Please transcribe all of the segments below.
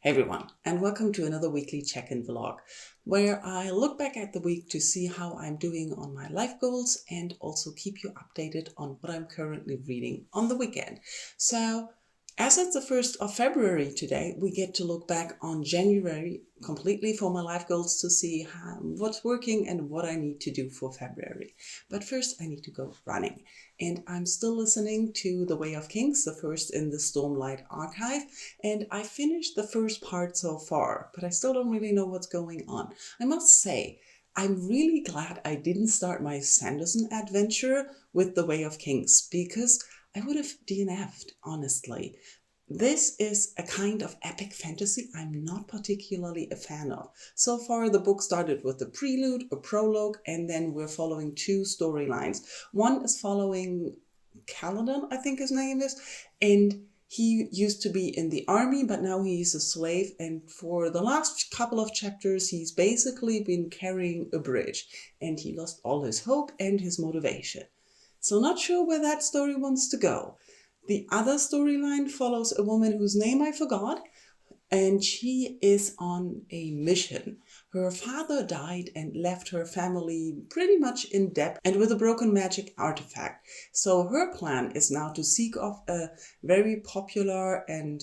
Hey everyone, and welcome to another weekly check-in vlog, where I look back at the week to see how I'm doing on my life goals and also keep you updated on what I'm currently reading on the weekend. So, as it's the 1st of February today, we get to look back on January completely for my life goals to see what's working and what I need to do for February. But first I need to go running. And I'm still listening to The Way of Kings, the first in the Stormlight archive. And I finished the first part so far, but I still don't really know what's going on. I must say, I'm really glad I didn't start my Sanderson adventure with The Way of Kings, because I would have DNF'd, honestly. This is a kind of epic fantasy I'm not particularly a fan of. So far, the book started with a prelude, a prologue, and then we're following two storylines. One is following Caledon, I think his name is, and he used to be in the army, but now he's a slave, and for the last couple of chapters, he's basically been carrying a bridge, and he lost all his hope and his motivation. So not sure where that story wants to go. The other storyline follows a woman whose name I forgot, and she is on a mission. Her father died and left her family pretty much in debt and with a broken magic artifact. So her plan is now to seek off a very popular and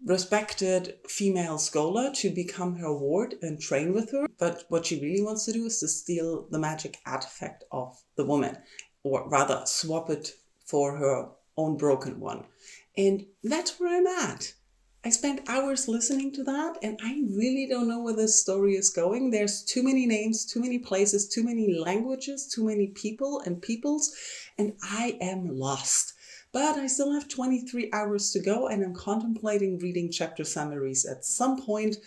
respected female scholar to become her ward and train with her. But what she really wants to do is to steal the magic artifact of the woman, or rather swap it for her own broken one. And that's where I'm at. I spent hours listening to that, and I really don't know where this story is going. There's too many names, too many places, too many languages, too many people and peoples, and I am lost. But I still have 23 hours to go, and I'm contemplating reading chapter summaries at some point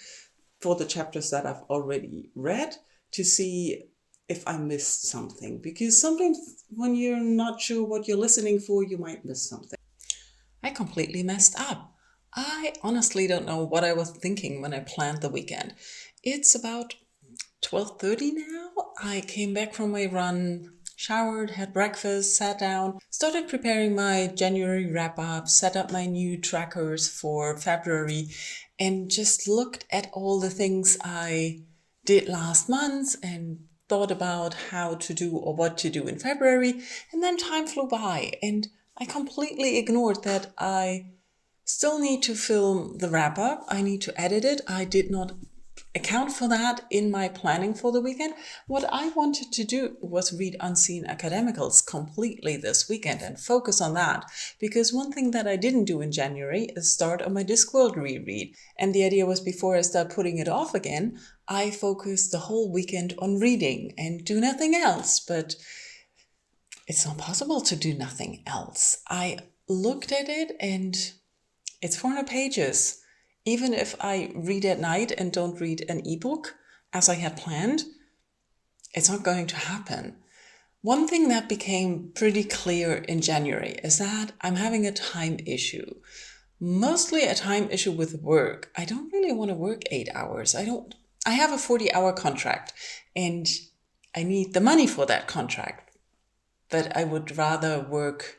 for the chapters that I've already read to see if I missed something. Because sometimes when you're not sure what you're listening for, you might miss something. I completely messed up. I honestly don't know what I was thinking when I planned the weekend. It's about 12:30 now. I came back from my run, showered, had breakfast, sat down, started preparing my January wrap-up, set up my new trackers for February, and just looked at all the things I did last month and thought about how to do or what to do in February. And then time flew by, and I completely ignored that I still need to film the wrap-up. I need to edit it. I did not account for that in my planning for the weekend. What I wanted to do was read Unseen Academicals completely this weekend and focus on that. Because one thing that I didn't do in January is start on my Discworld reread. And the idea was before I start putting it off again, I focused the whole weekend on reading and do nothing else. But it's not possible to do nothing else. I looked at it and it's 400 pages. Even if I read at night and don't read an ebook as I had planned, it's not going to happen. One thing that became pretty clear in January is that I'm having a time issue. Mostly a time issue with work. I don't really want to work 8 hours. I have a 40-hour contract and I need the money for that contract. But I would rather work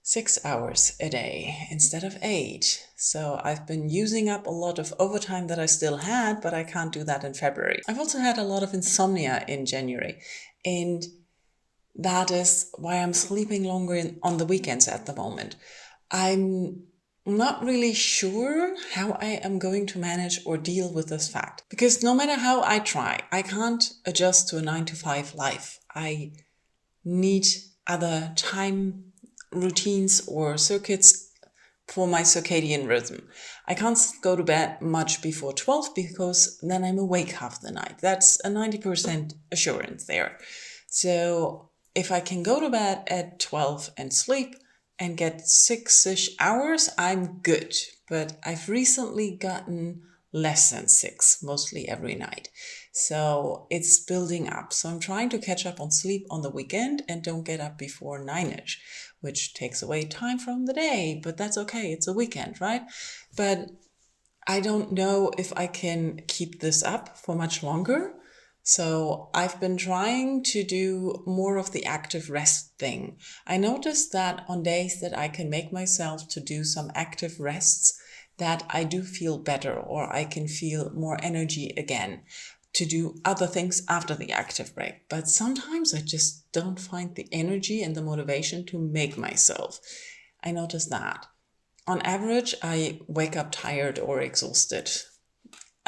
6 hours a day instead of 8. So I've been using up a lot of overtime that I still had, but I can't do that in February. I've also had a lot of insomnia in January, and that is why I'm sleeping longer on the weekends at the moment. I'm not really sure how I am going to manage or deal with this fact, because no matter how I try, I can't adjust to a 9-to-5 life. I need other time routines or circuits for my circadian rhythm. I can't go to bed much before 12 because then I'm awake half the night. That's a 90% assurance there. So if I can go to bed at 12 and sleep and get 6-ish hours, I'm good. But I've recently gotten less than 6, mostly every night. So it's building up. So I'm trying to catch up on sleep on the weekend and don't get up before 9-ish, which takes away time from the day, but that's okay. It's a weekend, right? But I don't know if I can keep this up for much longer. So I've been trying to do more of the active rest thing. I noticed that on days that I can make myself to do some active rests, that I do feel better, or I can feel more energy again to do other things after the active break. But sometimes I just don't find the energy and the motivation to make myself. I notice that. On average, I wake up tired or exhausted.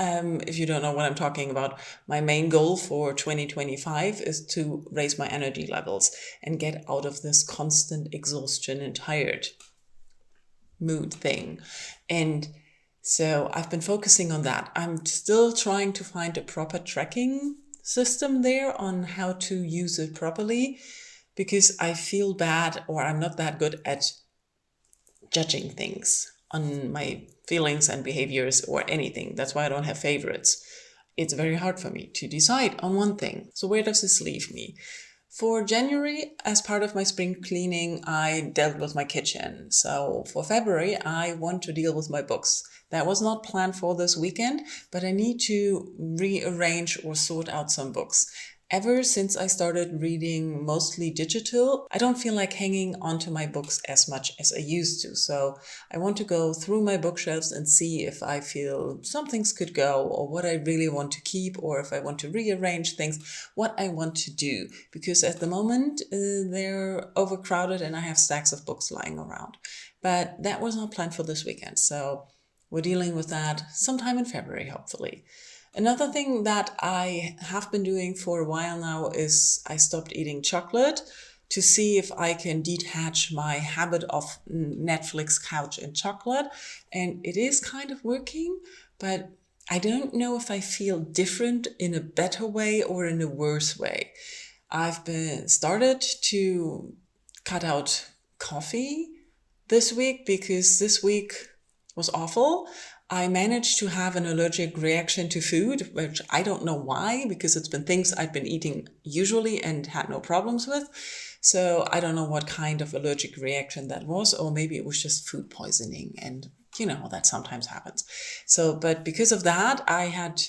If you don't know what I'm talking about, my main goal for 2025 is to raise my energy levels and get out of this constant exhaustion and tired mood thing. And so I've been focusing on that. I'm still trying to find a proper tracking system there on how to use it properly, because I feel bad, or I'm not that good at judging things on my feelings and behaviors or anything. That's why I don't have favorites. It's very hard for me to decide on one thing. So where does this leave me? For January, as part of my spring cleaning, I dealt with my kitchen. So for February, I want to deal with my books. That was not planned for this weekend, but I need to rearrange or sort out some books. Ever since I started reading mostly digital, I don't feel like hanging onto my books as much as I used to. So I want to go through my bookshelves and see if I feel some things could go, or what I really want to keep, or if I want to rearrange things, what I want to do. Because at the moment, they're overcrowded and I have stacks of books lying around. But that was not planned for this weekend. So we're dealing with that sometime in February, hopefully. Another thing that I have been doing for a while now is I stopped eating chocolate to see if I can detach my habit of Netflix, couch, and chocolate. And it is kind of working, but I don't know if I feel different in a better way or in a worse way. I've been started to cut out coffee this week because this week was awful. I managed to have an allergic reaction to food, which I don't know why, because it's been things I've been eating usually and had no problems with. So I don't know what kind of allergic reaction that was, or maybe it was just food poisoning, and that sometimes happens. So, but because of that, I had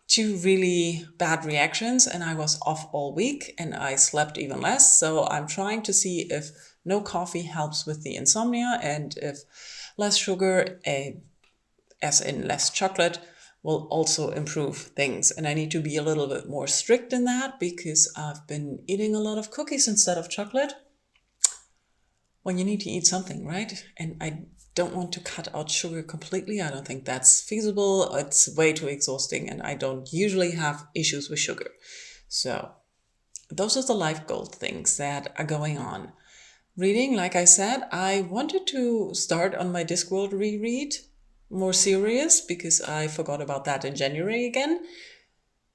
2 really bad reactions and I was off all week and I slept even less. So I'm trying to see if no coffee helps with the insomnia, and if less sugar, as in less chocolate, will also improve things. And I need to be a little bit more strict in that, because I've been eating a lot of cookies instead of chocolate. Well, you need to eat something, right? And I don't want to cut out sugar completely. I don't think that's feasible. It's way too exhausting, and I don't usually have issues with sugar. So those are the life goal things that are going on. Reading, like I said, I wanted to start on my Discworld reread, more serious, because I forgot about that in January again.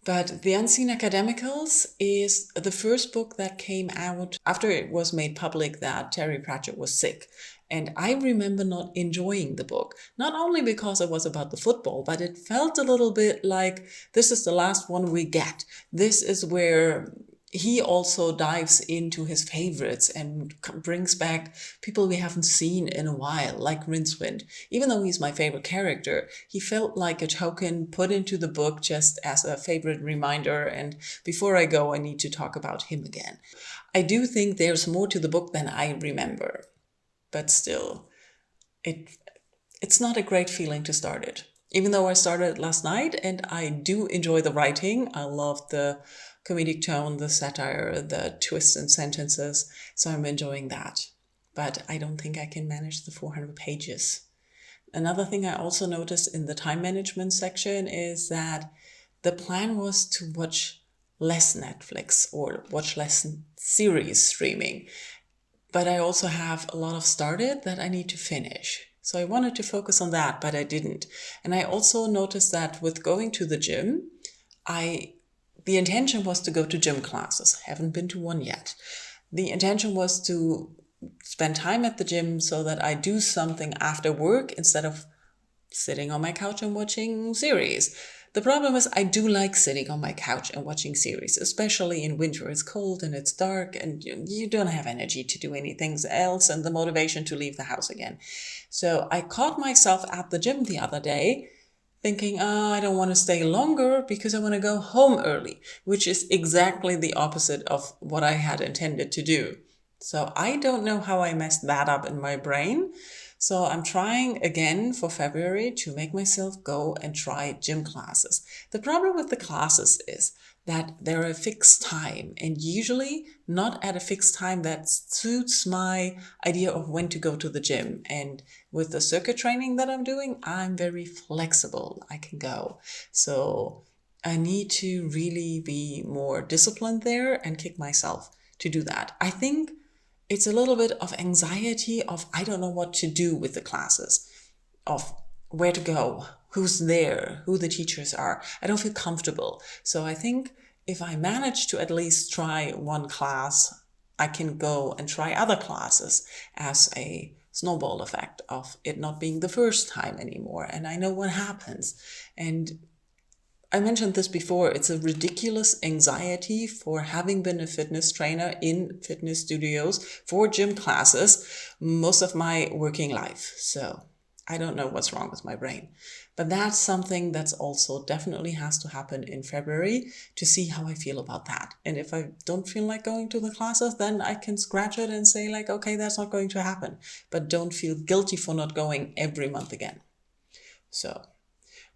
But The Unseen Academicals is the first book that came out after it was made public that Terry Pratchett was sick. And I remember not enjoying the book, not only because it was about the football, but it felt a little bit like this is the last one we get. This is where he also dives into his favorites and brings back people we haven't seen in a while, like Rincewind. Even though he's my favorite character, he felt like a token put into the book just as a favorite reminder. And before I go, I need to talk about him again. I do think there's more to the book than I remember, but still, it's not a great feeling to start it. Even though I started it last night and I do enjoy the writing, I love the comedic tone, the satire, the twists and sentences. So I'm enjoying that. But I don't think I can manage the 400 pages. Another thing I also noticed in the time management section is that the plan was to watch less Netflix or watch less series streaming. But I also have a lot of started that I need to finish. So I wanted to focus on that, but I didn't. And I also noticed that with going to the gym, the intention was to go to gym classes. Haven't been to one yet. The intention was to spend time at the gym so that I do something after work instead of sitting on my couch and watching series. The problem is I do like sitting on my couch and watching series, especially in winter. It's cold and it's dark and you don't have energy to do anything else and the motivation to leave the house again. So I caught myself at the gym the other day thinking, I don't want to stay longer because I want to go home early, which is exactly the opposite of what I had intended to do. So I don't know how I messed that up in my brain. So I'm trying again for February to make myself go and try gym classes. The problem with the classes is that they're a fixed time, and usually not at a fixed time that suits my idea of when to go to the gym. And with the circuit training that I'm doing, I'm very flexible. I can go. So I need to really be more disciplined there and kick myself to do that. I think it's a little bit of anxiety of I don't know what to do with the classes, of where to go, who's there, who the teachers are. I don't feel comfortable. So I think if I manage to at least try one class, I can go and try other classes as a snowball effect of it not being the first time anymore. And I know what happens. And I mentioned this before, it's a ridiculous anxiety for having been a fitness trainer in fitness studios for gym classes most of my working life. So I don't know what's wrong with my brain. But that's something that's also definitely has to happen in February to see how I feel about that. And if I don't feel like going to the classes, then I can scratch it and say like, okay, that's not going to happen. But don't feel guilty for not going every month again. So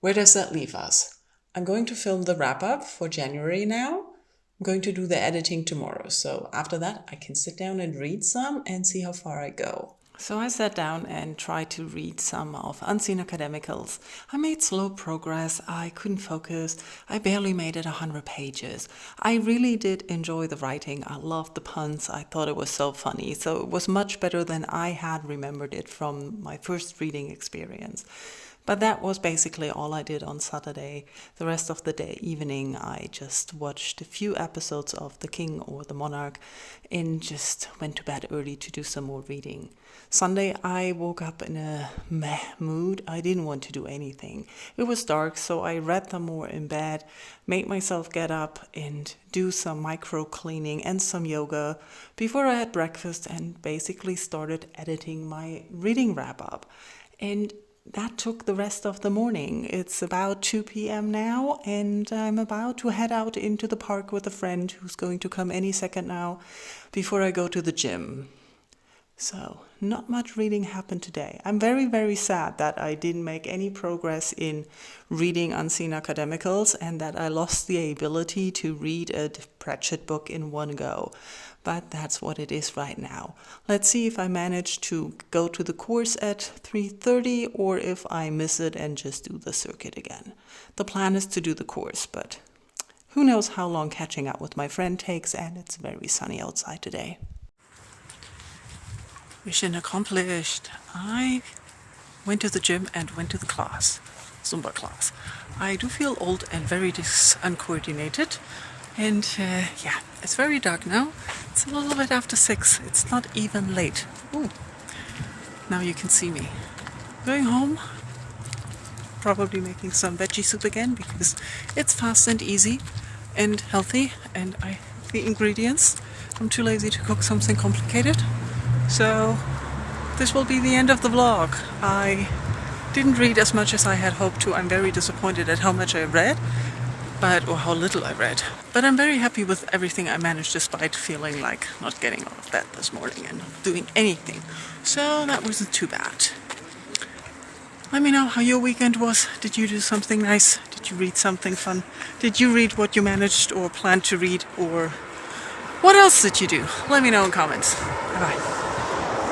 where does that leave us? I'm going to film the wrap-up for January now. I'm going to do the editing tomorrow. So after that, I can sit down and read some and see how far I go. So I sat down and tried to read some of Unseen Academicals. I made slow progress. I couldn't focus. I barely made it 100 pages. I really did enjoy the writing. I loved the puns. I thought it was so funny. So it was much better than I had remembered it from my first reading experience. But that was basically all I did on Saturday. The rest of the day, evening, I just watched a few episodes of The King or The Monarch and just went to bed early to do some more reading. Sunday, I woke up in a meh mood. I didn't want to do anything. It was dark, so I read them more in bed, made myself get up and do some micro cleaning and some yoga before I had breakfast and basically started editing my reading wrap-up. And that took the rest of the morning. It's about 2 p.m. now, and I'm about to head out into the park with a friend who's going to come any second now before I go to the gym. So, not much reading happened today. I'm very, very sad that I didn't make any progress in reading Unseen Academicals and that I lost the ability to read a Pratchett book in one go. But that's what it is right now. Let's see if I manage to go to the course at 3:30 or if I miss it and just do the circuit again. The plan is to do the course, but who knows how long catching up with my friend takes, and it's very sunny outside today. Mission accomplished. I went to the gym and went to the class, Zumba class. I do feel old and very uncoordinated. And it's very dark now. It's a little bit after 6. It's not even late. Ooh. Now you can see me. Going home. Probably making some veggie soup again because it's fast and easy and healthy. And I have the ingredients. I'm too lazy to cook something complicated. So this will be the end of the vlog. I didn't read as much as I had hoped to. I'm very disappointed at how much I read. Or how little I read. But I'm very happy with everything I managed despite feeling like not getting out of bed this morning and not doing anything. So that wasn't too bad. Let me know how your weekend was. Did you do something nice? Did you read something fun? Did you read what you managed or planned to read? Or what else did you do? Let me know in comments. Bye-bye.